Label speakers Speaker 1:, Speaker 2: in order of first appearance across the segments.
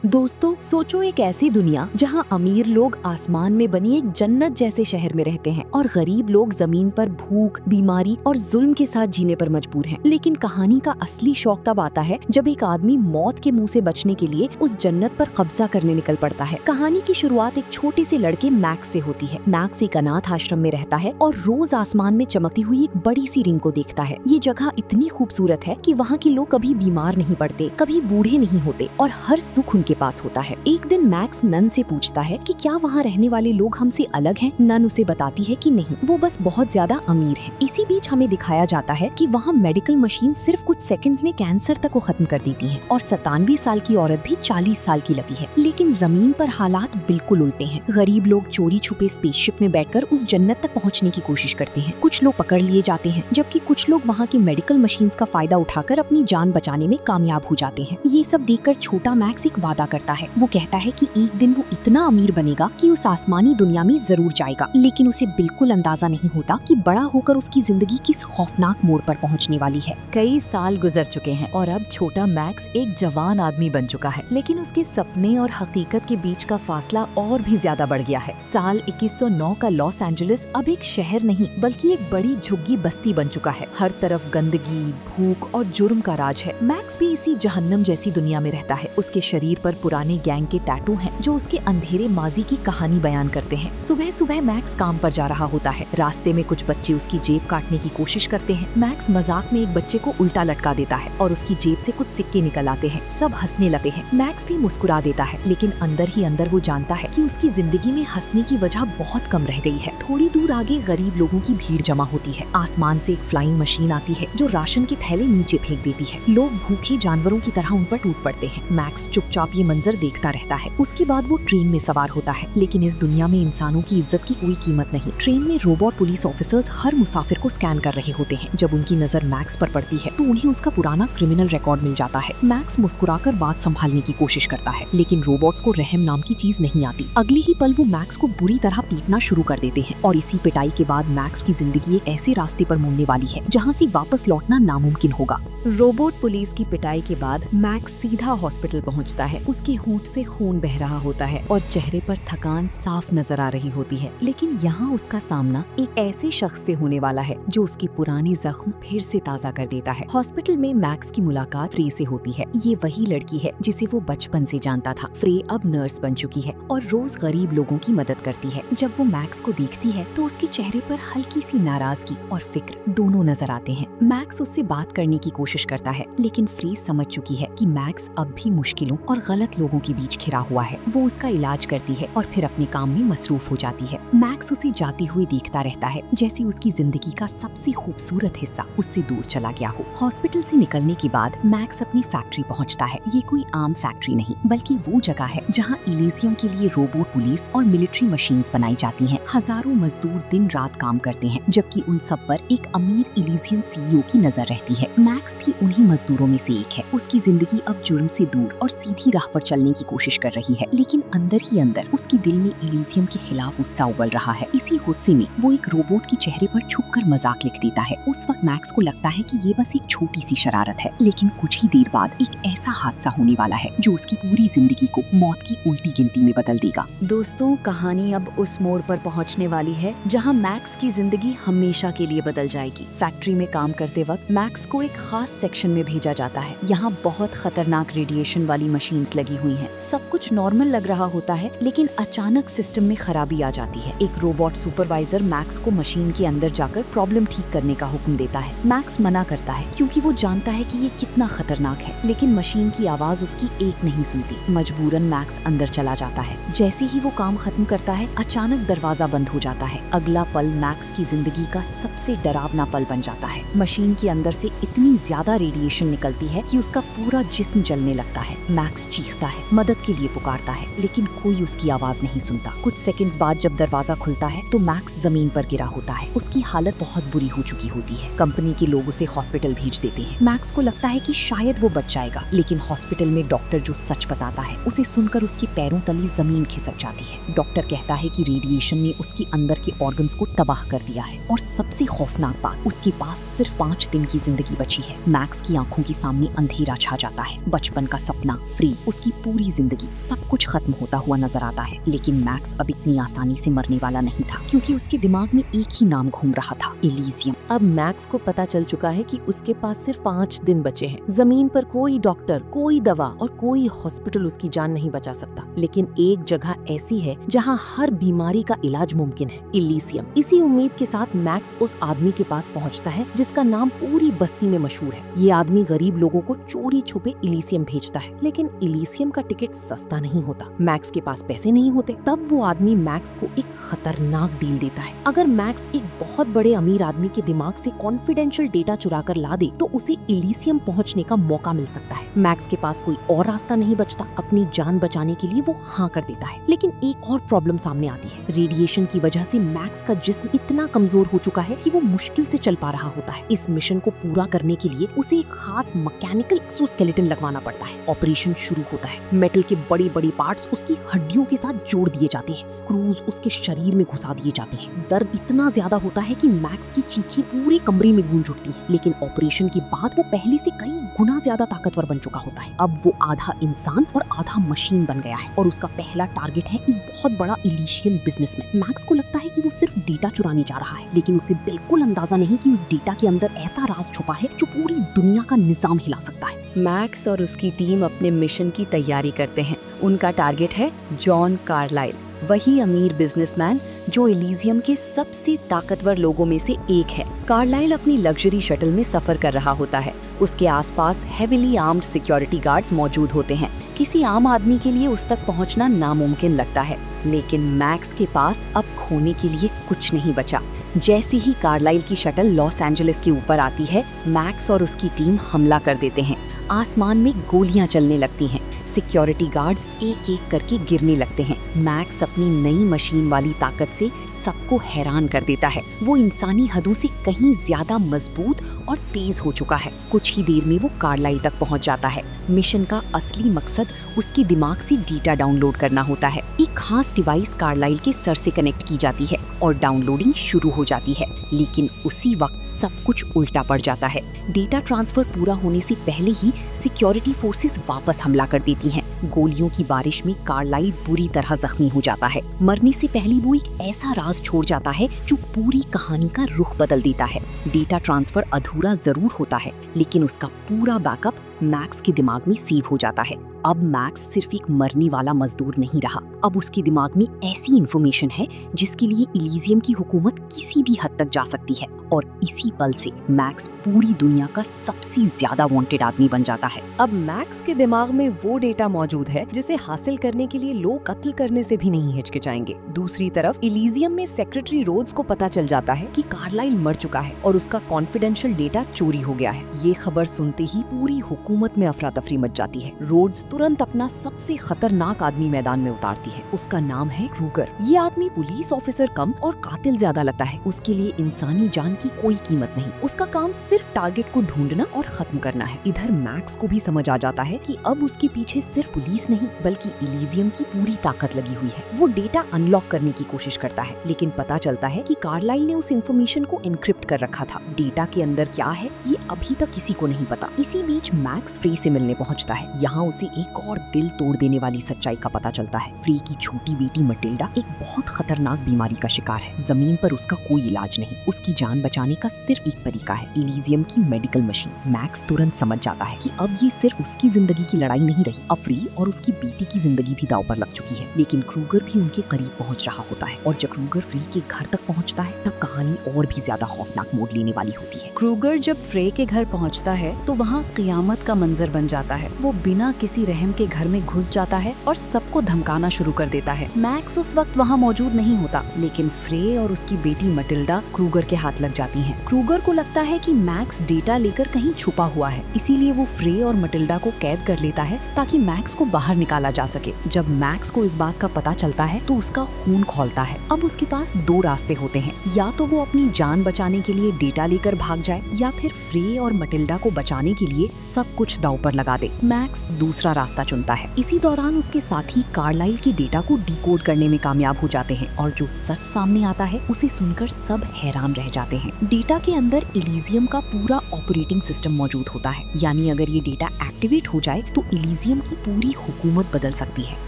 Speaker 1: दोस्तों, सोचो एक ऐसी दुनिया जहां अमीर लोग आसमान में बनी एक जन्नत जैसे शहर में रहते हैं और गरीब लोग जमीन पर भूख, बीमारी और जुल्म के साथ जीने पर मजबूर हैं। लेकिन कहानी का असली शौक तब आता है जब एक आदमी मौत के मुंह से बचने के लिए उस जन्नत पर कब्जा करने निकल पड़ता है। कहानी की शुरुआत एक छोटे से लड़के मैक्स से होती है। मैक्स एक अनाथ आश्रम में रहता है और रोज आसमान में चमकती हुई एक बड़ी सी रिंग को देखता है। ये जगह इतनी खूबसूरत है कि वहाँ के लोग कभी बीमार नहीं पड़ते, कभी बूढ़े नहीं होते और हर सुख के पास होता है। एक दिन मैक्स नन से पूछता है कि क्या वहाँ रहने वाले लोग हमसे अलग हैं? नन उसे बताती है कि नहीं, वो बस बहुत ज्यादा अमीर हैं। इसी बीच हमें दिखाया जाता है कि वहाँ मेडिकल मशीन सिर्फ कुछ सेकंड्स में कैंसर तक को खत्म कर देती हैं और 97 साल की औरत भी 40 साल की लगती है। लेकिन जमीन पर हालात बिल्कुल उल्टे हैं। गरीब लोग चोरी छुपे स्पेसशिप में बैठकर उस जन्नत तक पहुँचने की कोशिश करते हैं। कुछ लोग पकड़ लिए जाते हैं, जबकि कुछ लोग वहाँ की मेडिकल मशीन का फायदा उठाकर अपनी जान बचाने में कामयाब हो जाते हैं। ये सब देखकर छोटा मैक्स एक वादा करता है। वो कहता है कि एक दिन वो इतना अमीर बनेगा कि उस आसमानी दुनिया में जरूर जाएगा। लेकिन उसे बिल्कुल अंदाजा नहीं होता कि बड़ा होकर उसकी जिंदगी किस खौफनाक मोड़ पर पहुंचने वाली है।
Speaker 2: कई साल गुजर चुके हैं और अब छोटा मैक्स एक जवान आदमी बन चुका है, लेकिन उसके सपने और हकीकत के बीच का फासला और भी ज्यादा बढ़ गया है। साल 2109 का लॉस एंजलिस अब एक शहर नहीं बल्कि एक बड़ी झुग्गी बस्ती बन चुका है। हर तरफ गंदगी, भूख और जुर्म का राज है। मैक्स भी इसी जहन्नम जैसी दुनिया में रहता है। उसके शरीर पर पुराने गैंग के टैटू हैं जो उसके अंधेरे माजी की कहानी बयान करते हैं। सुबह सुबह मैक्स काम पर जा रहा होता है। रास्ते में कुछ बच्चे उसकी जेब काटने की कोशिश करते हैं। मैक्स मजाक में एक बच्चे को उल्टा लटका देता है और उसकी जेब से कुछ सिक्के निकल आते हैं। सब हंसने लगते हैं। मैक्स भी मुस्कुरा देता है, लेकिन अंदर ही अंदर वो जानता है कि उसकी जिंदगी में हंसने की वजह बहुत कम रह गई है। थोड़ी दूर आगे गरीब लोगों की भीड़ जमा होती है। आसमान से एक फ्लाइंग मशीन आती है जो राशन के थैले नीचे फेंक देती है। लोग भूखे जानवरों की तरह उन पर टूट पड़ते हैं। मैक्स चुपचाप ये मंजर देखता रहता है। उसके बाद वो ट्रेन में सवार होता है, लेकिन इस दुनिया में इंसानों की इज्जत की कोई कीमत नहीं। ट्रेन में रोबोट पुलिस ऑफिसर्स हर मुसाफिर को स्कैन कर रहे होते हैं। जब उनकी नजर मैक्स पर पड़ती है तो उन्हें उसका पुराना क्रिमिनल रिकॉर्ड मिल जाता है। मैक्स मुस्कुराकर बात संभालने की कोशिश करता है, लेकिन रोबोट्स को रहम नाम की चीज नहीं आती। अगले ही पल वो मैक्स को बुरी तरह पीटना शुरू कर देते हैं और इसी पिटाई के बाद मैक्स की जिंदगी एक ऐसे रास्ते पर मुड़ने वाली है जहाँ से वापस लौटना नामुमकिन होगा। रोबोट पुलिस की पिटाई के बाद मैक्स सीधा हॉस्पिटल पहुँचता है। उसके होंठ से खून बह रहा होता है और चेहरे पर थकान साफ नजर आ रही होती है। लेकिन यहाँ उसका सामना एक ऐसे शख्स से होने वाला है जो उसकी पुरानी जख्म फिर से ताज़ा कर देता है। हॉस्पिटल में मैक्स की मुलाकात फ्रे से होती है। ये वही लड़की है जिसे वो बचपन से जानता था। फ्रे अब नर्स बन चुकी है और रोज गरीब लोगों की मदद करती है। जब वो मैक्स को देखती है तो उसके चेहरे पर हल्की सी नाराजगी और फिक्र दोनों नजर आते हैं। मैक्स उससे बात करने की कोशिश करता है, लेकिन फ्रे समझ चुकी है कि मैक्स अब भी मुश्किलों और गलत लोगों के बीच घिरा हुआ है। वो उसका इलाज करती है और फिर अपने काम में मसरूफ हो जाती है। मैक्स उसे जाती हुई देखता रहता है, जैसे उसकी जिंदगी का सबसे खूबसूरत हिस्सा उससे दूर चला गया हो। हॉस्पिटल से निकलने के बाद मैक्स अपनी फैक्ट्री पहुंचता है। ये कोई आम फैक्ट्री नहीं बल्कि वो जगह है जहां इलीजियम के लिए रोबोट पुलिस और मिलिट्री मशीन्स बनाई जाती हैं। हजारों मजदूर दिन रात काम करते हैं, जबकि उन सब पर एक अमीर इलीजियन सीईओ की नजर रहती है। मैक्स भी उन्हीं मजदूरों में से एक है। उसकी जिंदगी अब जुर्म से दूर और सीधी राह पर चलने की कोशिश कर रही है, लेकिन अंदर ही अंदर उसके दिल में इलीजियम के खिलाफ गुस्सा उबल रहा है। इसी गुस्से में वो एक रोबोट के चेहरे पर छुपकर मजाक लिख देता है। उस वक्त मैक्स को लगता है कि ये बस एक छोटी सी शरारत है, लेकिन कुछ ही देर बाद एक ऐसा हादसा होने वाला है जो उसकी पूरी जिंदगी को मौत की उल्टी गिनती में बदल देगा।
Speaker 1: दोस्तों, कहानी अब उस मोड़ पर पहुंचने वाली है जहां मैक्स की जिंदगी हमेशा के लिए बदल जाएगी। फैक्ट्री में काम करते वक्त मैक्स को एक खास सेक्शन में भेजा जाता है। यहाँ बहुत खतरनाक रेडिएशन वाली मशीन्स लगी हुई हैं। सब कुछ नॉर्मल लग रहा होता है, लेकिन अचानक सिस्टम में खराबी आ जाती है। एक रोबोट सुपरवाइजर मैक्स को मशीन के अंदर जाकर प्रॉब्लम ठीक करने का हुक्म देता है। मैक्स मना करता है क्योंकि वो जानता है कि ये कितना खतरनाक है, लेकिन मशीन की आवाज उसकी एक नहीं सुनती। मजबूरन मैक्स अंदर चला जाता है। जैसे ही वो काम खत्म करता है, अचानक दरवाजा बंद हो जाता है। अगला पल मैक्स की जिंदगी का सबसे डरावना पल बन जाता है। मशीन के अंदर से इतनी ज्यादा रेडिएशन निकलती है कि उसका पूरा जिस्म जलने लगता है। मैक्स चीखता है, मदद के लिए पुकारता है, लेकिन कोई उसकी आवाज नहीं सुनता। कुछ सेकंड्स बाद जब दरवाजा खुलता है तो मैक्स जमीन पर गिरा होता है। उसकी हालत बहुत बुरी हो चुकी होती है। कंपनी के लोग उसे हॉस्पिटल भेज देते हैं। मैक्स को लगता है कि शायद वो बच जाएगा, लेकिन हॉस्पिटल में डॉक्टर जो सच बताता है उसे सुनकर उसके पैरों तले जमीन खिसक जाती है। डॉक्टर कहता है कि रेडिएशन ने उसके अंदर के ऑर्गन्स को तबाह कर दिया है और सबसे खौफनाक बात, उसके पास सिर्फ 5 दिन की जिंदगी बची है। मैक्स की आंखों के सामने अंधेरा छा जाता है। बचपन का सपना फ्री उसकी पूरी जिंदगी सब कुछ खत्म होता हुआ नजर आता है। लेकिन मैक्स अब इतनी आसानी से मरने वाला नहीं था, क्योंकि उसके दिमाग में एक ही नाम घूम रहा था, इलीजियम।
Speaker 3: अब मैक्स को पता चल चुका है कि उसके पास सिर्फ 5 दिन बचे हैं। जमीन पर कोई डॉक्टर, कोई दवा और कोई हॉस्पिटल उसकी जान नहीं बचा सकता। लेकिन एक जगह ऐसी है जहां हर बीमारी का इलाज मुमकिन है, इलीजियम। इसी उम्मीद के साथ मैक्स उस आदमी के पास पहुंचता है जिसका नाम पूरी बस्ती में मशहूर है। ये आदमी गरीब लोगों को चोरी छुपे इलीजियम भेजता है, लेकिन इलीजियम का टिकट सस्ता नहीं होता। मैक्स के पास पैसे नहीं होते। तब वो आदमी मैक्स को एक खतरनाक डील देता है। अगर मैक्स एक बहुत बड़े अमीर आदमी के दिमाग से कॉन्फिडेंशियल डेटा चुरा कर ला दे तो उसे इलीजियम पहुंचने का मौका मिल सकता है। मैक्स के पास कोई और रास्ता नहीं बचता। अपनी जान बचाने के लिए वो हाँ कर देता है। लेकिन एक और प्रॉब्लम सामने आती है। रेडिएशन की वजह से मैक्स का जिस्म इतना कमजोर हो चुका है कि वो मुश्किल से चल पा रहा होता है। इस मिशन को पूरा करने के लिए उसे एक खास मैकेनिकल एक्सोस्केलेटन लगवाना पड़ता है। ऑपरेशन शुरू होता है। मेटल के बड़े बड़े पार्ट्स उसकी हड्डियों के साथ जोड़ दिए जाते हैं। स्क्रूज उसके शरीर में घुसा दिए जाते हैं। दर्द इतना ज्यादा होता है कि मैक्स की चीखें पूरे कमरे में गूंज उठती हैं। लेकिन ऑपरेशन के बाद वो पहले से कई गुना ज्यादा ताकतवर बन चुका होता है। अब वो आधा इंसान और आधा मशीन बन गया है और उसका पहला टारगेट है एक बहुत बड़ा इलीशियन बिजनेसमैन। मैक्स को लगता है कि वो सिर्फ डेटा चुराने जा रहा है, लेकिन उसे बिल्कुल अंदाजा नहीं कि उस डेटा के अंदर ऐसा राज छुपा है जो पूरी दुनिया का निजाम हिला सकता है।
Speaker 2: मैक्स और उसकी टीम अपने मिशन की तैयारी करते हैं। उनका टारगेट है जॉन कार्लाइल, वही अमीर बिजनेसमैन जो इलीजियम के सबसे ताकतवर लोगों में से एक है। कार्लाइल अपनी लग्जरी शटल में सफर कर रहा होता है। उसके आसपास हेविली आर्म्ड सिक्योरिटी गार्ड्स मौजूद होते हैं। किसी आम आदमी के लिए उस तक पहुंचना नामुमकिन लगता है, लेकिन मैक्स के पास अब खोने के लिए कुछ नहीं बचा। जैसे ही कार्लाइल की शटल लॉस एंजलिस के ऊपर आती है, मैक्स और उसकी टीम हमला कर देते हैं। आसमान में गोलियां चलने लगती हैं। सिक्योरिटी गार्ड्स एक एक करके गिरने लगते हैं। मैक्स अपनी नई मशीन वाली ताकत से सबको हैरान कर देता है। वो इंसानी हदों से कहीं ज्यादा मजबूत और तेज हो चुका है। कुछ ही देर में वो कार्लाइल तक पहुंच जाता है। मिशन का असली मकसद उसके दिमाग से डेटा डाउनलोड करना होता है। एक खास डिवाइस कार्लाइल के सर से कनेक्ट की जाती है और डाउनलोडिंग शुरू हो जाती है। लेकिन उसी वक्त सब कुछ उल्टा पड़ जाता है। डेटा ट्रांसफर पूरा होने से पहले ही सिक्योरिटी फोर्सेस वापस हमला कर देती हैं। गोलियों की बारिश में कार्लाइल बुरी तरह जख्मी हो जाता है। मरने से पहले वो एक ऐसा राज छोड़ जाता है जो पूरी कहानी का रुख बदल देता है। डेटा ट्रांसफर अधूरा जरूर होता है, लेकिन उसका पूरा बैकअप मैक्स के दिमाग में सेव हो जाता है। अब मैक्स सिर्फ एक मरने वाला मजदूर नहीं रहा। अब उसके दिमाग में ऐसी इन्फॉर्मेशन है जिसके लिए इलीजियम की हुकूमत किसी भी हद तक जा सकती है। और इसी पल से मैक्स पूरी दुनिया का सबसे ज्यादा वांटेड आदमी बन जाता है।
Speaker 3: अब मैक्स के दिमाग में वो डेटा मौजूद है जिसे हासिल करने के लिए लोग कत्ल करने से भी नहीं हिचकिचाएंगे। दूसरी तरफ इलीजियम में सेक्रेटरी रोड्स को पता चल जाता है कि कार्लाइल मर चुका है और उसका कॉन्फिडेंशियल डेटा चोरी हो गया है। ये खबर सुनते ही पूरी हुकूमत में अफरा तफरी मच जाती है। रोड्स तुरंत अपना सबसे खतरनाक आदमी मैदान में उतारती है। उसका नाम है क्रूगर। ये आदमी पुलिस ऑफिसर कम और कातिल ज्यादा लगता है। उसके लिए इंसानी जान की कोई कीमत नहीं। उसका काम सिर्फ टारगेट को ढूंढना और खत्म करना है। इधर मैक्स को भी समझ आ जाता है कि अब उसके पीछे सिर्फ पुलिस नहीं बल्कि इलीजियम की पूरी ताकत लगी हुई है। वो डेटा अनलॉक करने की कोशिश करता है, लेकिन पता चलता है कि कार्लाइल ने उस इन्फॉर्मेशन को एनक्रिप्ट कर रखा था। डेटा के अंदर क्या है ये अभी तक किसी को नहीं पता। इसी बीच मैक्स फ्री से मिलने पहुंचता है। यहाँ उसे एक और दिल तोड़ देने वाली सच्चाई का पता चलता है। फ्री की छोटी बेटी मटिल्डा एक बहुत खतरनाक बीमारी का शिकार है। जमीन पर उसका कोई इलाज नहीं। उसकी जान बचाने का सिर्फ एक तरीका है, इलीजियम की मेडिकल मशीन। मैक्स तुरंत समझ जाता है कि अब ये सिर्फ उसकी जिंदगी की लड़ाई नहीं रही, अब फ्री और उसकी बेटी की जिंदगी भी दांव पर लग चुकी है। लेकिन क्रूगर भी उनके करीब पहुंच रहा होता है और जब क्रूगर फ्री के घर तक पहुंचता है तब कहानी और भी ज्यादा खौफनाक मोड़ लेने वाली होती है।
Speaker 2: क्रूगर जब फ्रे के घर पहुंचता है तो वहाँ क़यामत का मंजर बन जाता है। वो बिना किसी रहम के घर में घुस जाता है और सबको धमकाना शुरू कर देता है। मैक्स उस वक्त वहाँ मौजूद नहीं होता, लेकिन फ्रे और उसकी बेटी मटिल्डा क्रूगर के हाथ लग जाती हैं। क्रूगर को लगता है कि मैक्स डेटा लेकर कहीं छुपा हुआ है, इसीलिए वो फ्रे और मटिल्डा को कैद कर लेता है ताकि मैक्स को बाहर निकाला जा सके। जब मैक्स को इस बात का पता चलता है तो उसका खून खौलता है। अब उसके पास दो रास्ते होते हैं, या तो वो अपनी जान बचाने के लिए डेटा लेकर भाग जाए या फिर फ्रे और मटिल्डा को बचाने के लिए सबको
Speaker 1: कुछ दांव पर लगा दे। मैक्स दूसरा रास्ता चुनता है। इसी दौरान उसके साथी कार्लाइल के डेटा को डिकोड करने में कामयाब हो जाते हैं और जो सच सामने आता है उसे सुनकर सब हैरान रह जाते हैं। डेटा के अंदर इलीजियम का पूरा ऑपरेटिंग सिस्टम मौजूद होता है, यानी अगर ये डेटा एक्टिवेट हो जाए तो इलीजियम की पूरी हुकूमत बदल सकती है।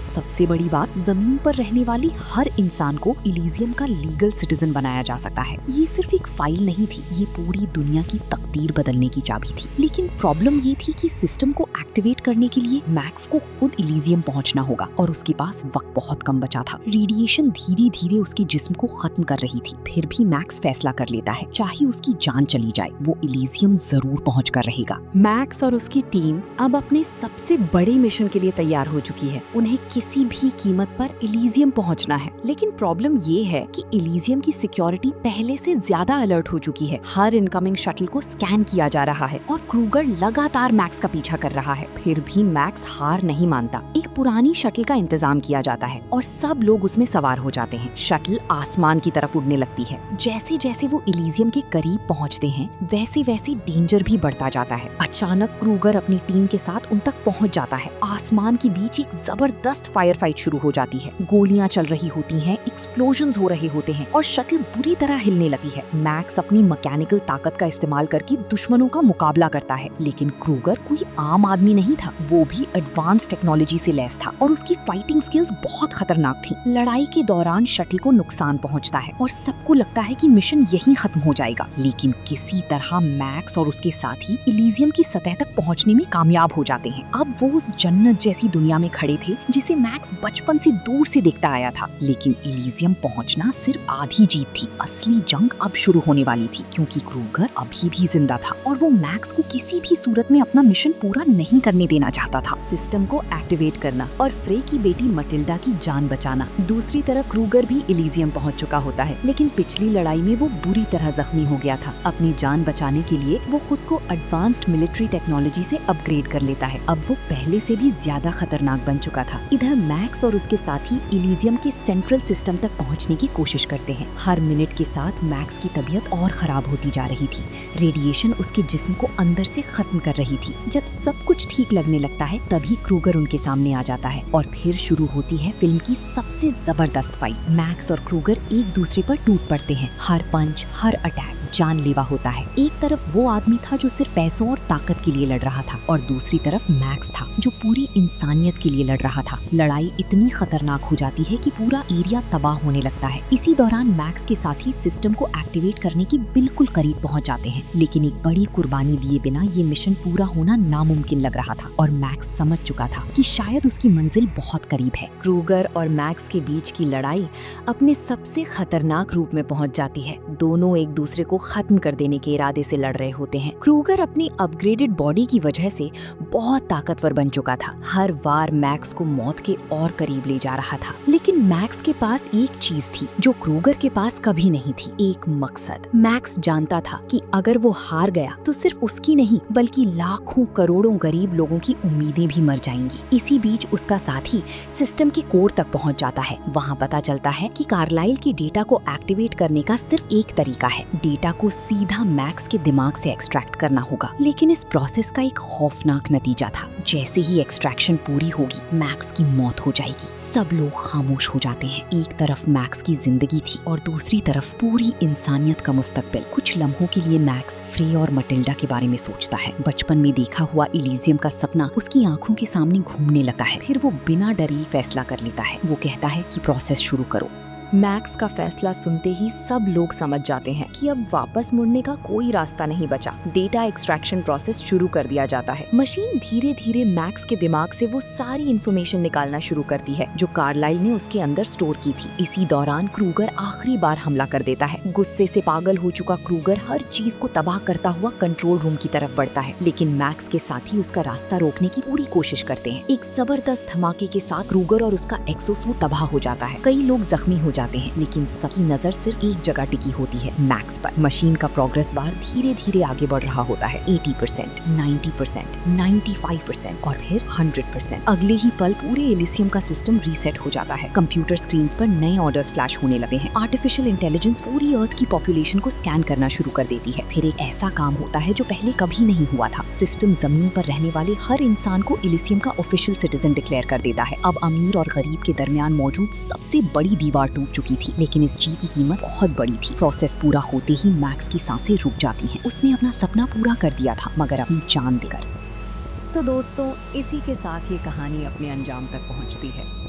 Speaker 1: सबसे बड़ी बात, जमीन पर रहने वाली हर इंसान को इलीजियम का लीगल सिटीजन बनाया जा सकता है। ये सिर्फ एक फाइल नहीं थी, ये पूरी दुनिया की तकदीर बदलने की चाबी थी। लेकिन प्रॉब्लम ये थी कि सिस्टम को एक्टिवेट करने के लिए मैक्स को खुद इलीजियम पहुंचना होगा और उसके पास वक्त बहुत कम बचा था। रेडिएशन धीरे धीरे उसके जिस्म को खत्म कर रही थी। फिर भी मैक्स फैसला कर लेता है, चाहे उसकी जान चली जाए वो इलीजियम जरूर पहुँच कर रहेगा। मैक्स और उसकी टीम अब अपने सबसे बड़े मिशन के लिए तैयार हो चुकी है। उन्हें किसी भी कीमत पर इलीजियम पहुंचना है। लेकिन प्रॉब्लम ये है कि इलीजियम की सिक्योरिटी पहले से ज्यादा अलर्ट हो चुकी है। हर इनकमिंग शटल को स्कैन किया जा रहा है और क्रूगर लगातार मैक्स का पीछा कर रहा है। फिर भी मैक्स हार नहीं मानता। एक पुरानी शटल का इंतजाम किया जाता है और सब लोग उसमें सवार हो जाते हैं। शटल आसमान की तरफ उड़ने लगती है। जैसे जैसे वो इलीजियम के करीब पहुंचते हैं वैसे वैसे डेंजर भी बढ़ता जाता है। अचानक क्रूगर अपनी टीम के साथ उन तक पहुंच जाता है। आसमान के बीच एक जबरदस्त फायर फाइट शुरू हो जाती है। गोलियां चल रही होती हैं, एक्सप्लोजन्स हो रहे होते हैं और शटल बुरी तरह हिलने लगती है। मैक्स अपनी मैकेनिकल ताकत का इस्तेमाल करके दुश्मनों का मुकाबला करता है, लेकिन क्रूगर कोई आम आदमी नहीं था। वो भी एडवांस टेक्नोलॉजी से लैस था और उसकी फाइटिंग स्किल्स बहुत खतरनाक थी। लड़ाई के दौरान शटल को नुकसान पहुंचता है और सबको लगता है कि मिशन यहीं खत्म हो जाएगा, लेकिन किसी तरह मैक्स और उसके साथी इलीजियम की सतह तक पहुंचने में कामयाब हो जाते हैं। अब वो उस जन्नत जैसी दुनिया में खड़े थे जिसे मैक्स बचपन से दूर से देखता आया था। लेकिन इलीजियम पहुंचना सिर्फ आधी जीत थी। असली जंग अब शुरू होने वाली थी, क्योंकि क्रूगर अभी भी जिंदा था और वो मैक्स को किसी भी सूरत में अपना मिशन पूरा नहीं करने देना चाहता था। सिस्टम को एक्टिवेट करना और फ्रे की बेटी मटिल्डा की जान बचाना। दूसरी तरफ क्रूगर भी इलीजियम पहुंच चुका होता है, लेकिन पिछली लड़ाई में वो बुरी तरह जख्मी हो गया था। अपनी जान बचाने के लिए वो खुद को एडवांस्ड मिलिट्री टेक्नोलॉजी से अपग्रेड कर लेता है। अब वो पहले से भी ज्यादा खतरनाक बन चुका था। इधर मैक्स और उसके साथी इलीजियम के सेंट्रल सिस्टम तक पहुंचने की कोशिश करते हैं। हर मिनट के साथ मैक्स की तबीयत और खराब होती जा रही थी। रेडिएशन उसके जिस्म को अंदर से खत्म कर रही थी। जब सब कुछ ठीक लगने लगता है तभी क्रूगर उनके सामने आ जाता है और फिर शुरू होती है फिल्म की सबसे जबरदस्त फाइट। मैक्स और क्रूगर एक दूसरे पर टूट पड़ते हैं। हर पंच, हर अटैक जानलेवा होता है। एक तरफ वो आदमी था जो सिर्फ पैसों और ताकत के लिए लड़ रहा था और दूसरी तरफ मैक्स था जो पूरी इंसानियत के लिए लड़ रहा था। लड़ाई इतनी खतरनाक हो जाती है कि पूरा एरिया तबाह होने लगता है। इसी दौरान मैक्स के साथी सिस्टम को एक्टिवेट करने की बिल्कुल करीब पहुंच जाते हैं, लेकिन एक बड़ी कुर्बानी दिए बिना ये मिशन पूरा होना नामुमकिन लग रहा था और मैक्स समझ चुका था कि शायद उसकी मंजिल बहुत करीब है। क्रूगर और मैक्स के बीच की लड़ाई अपने सबसे खतरनाक रूप में पहुंच जाती है। दोनों एक दूसरे को खत्म कर देने के इरादे से लड़ रहे होते हैं। क्रूगर अपनी अपग्रेडेड बॉडी की वजह से बहुत ताकतवर बन चुका था। हर वार मैक्स को मौत के और करीब ले जा रहा था, लेकिन मैक्स के पास एक चीज थी जो क्रूगर के पास कभी नहीं थी, एक मकसद। मैक्स जानता था कि अगर वो हार गया तो सिर्फ उसकी नहीं बल्कि लाखों करोड़ों गरीब लोगों की उम्मीदें भी मर जाएंगी। इसी बीच उसका साथी सिस्टम के कोर तक पहुंच जाता है। वहां पता चलता है कि कार्लाइल के डेटा को एक्टिवेट करने का सिर्फ एक तरीका है, डेटा को सीधा मैक्स के दिमाग से एक्सट्रैक्ट करना होगा। लेकिन इस प्रोसेस का एक खौफनाक नतीजा था। जैसे ही एक्सट्रैक्शन पूरी होगी मैक्स की मौत हो जाएगी। सब लोग खामोश हो जाते हैं। एक तरफ मैक्स की जिंदगी थी और दूसरी तरफ पूरी इंसानियत का मुस्तकबिल। कुछ लम्हों के लिए मैक्स फ्रे और मटिल्डा के बारे में सोचता है। बचपन में देखा हुआ इलीजियम का सपना उसकी आंखों के सामने घूमने लगता है। फिर वो बिना डरे फैसला कर लेता है। वो कहता है कि प्रोसेस शुरू करो। मैक्स का फैसला सुनते ही सब लोग समझ जाते हैं कि अब वापस मुड़ने का कोई रास्ता नहीं बचा। डेटा एक्सट्रैक्शन प्रोसेस शुरू कर दिया जाता है। मशीन धीरे धीरे मैक्स के दिमाग से वो सारी इंफॉर्मेशन निकालना शुरू करती है जो कार्लाइल ने उसके अंदर स्टोर की थी। इसी दौरान क्रूगर आखिरी बार हमला कर देता है। गुस्से से पागल हो चुका क्रूगर हर चीज को तबाह करता हुआ कंट्रोल रूम की तरफ बढ़ता है, लेकिन मैक्स के साथी उसका रास्ता रोकने की पूरी कोशिश करते हैं। एक जबरदस्त धमाके के साथ क्रूगर और उसका एक्सोसूट तबाह हो जाता है। कई लोग जख्मी हो जाते हैं, लेकिन सबकी नजर सिर्फ एक जगह टिकी होती है, मैक्स पर। मशीन का प्रोग्रेस बार धीरे धीरे आगे बढ़ रहा होता है, 80%, 90%, 95% और फिर 100%। अगले ही पल पूरे एलिसियम का सिस्टम रीसेट हो जाता है। कंप्यूटर स्क्रीन पर नए ऑर्डर्स फ्लैश होने लगते हैं। आर्टिफिशियल इंटेलिजेंस पूरी अर्थ की पॉपुलेशन को स्कैन करना शुरू कर देती है। फिर एक ऐसा काम होता है जो पहले कभी नहीं हुआ था। सिस्टम जमीन पर रहने वाले हर इंसान को एलिसियम का ऑफिशियल सिटीजन डिक्लेयर कर देता है। अब अमीर और गरीब के दरमियान मौजूद सबसे बड़ी दीवार टूट चुकी थी, लेकिन इस जीत की कीमत बहुत बड़ी थी। प्रोसेस पूरा होते ही मैक्स की सांसें रुक जाती हैं। उसने अपना सपना पूरा कर दिया था, मगर अपनी जान देकर।
Speaker 2: तो दोस्तों, इसी के साथ ये कहानी अपने अंजाम तक पहुंचती है।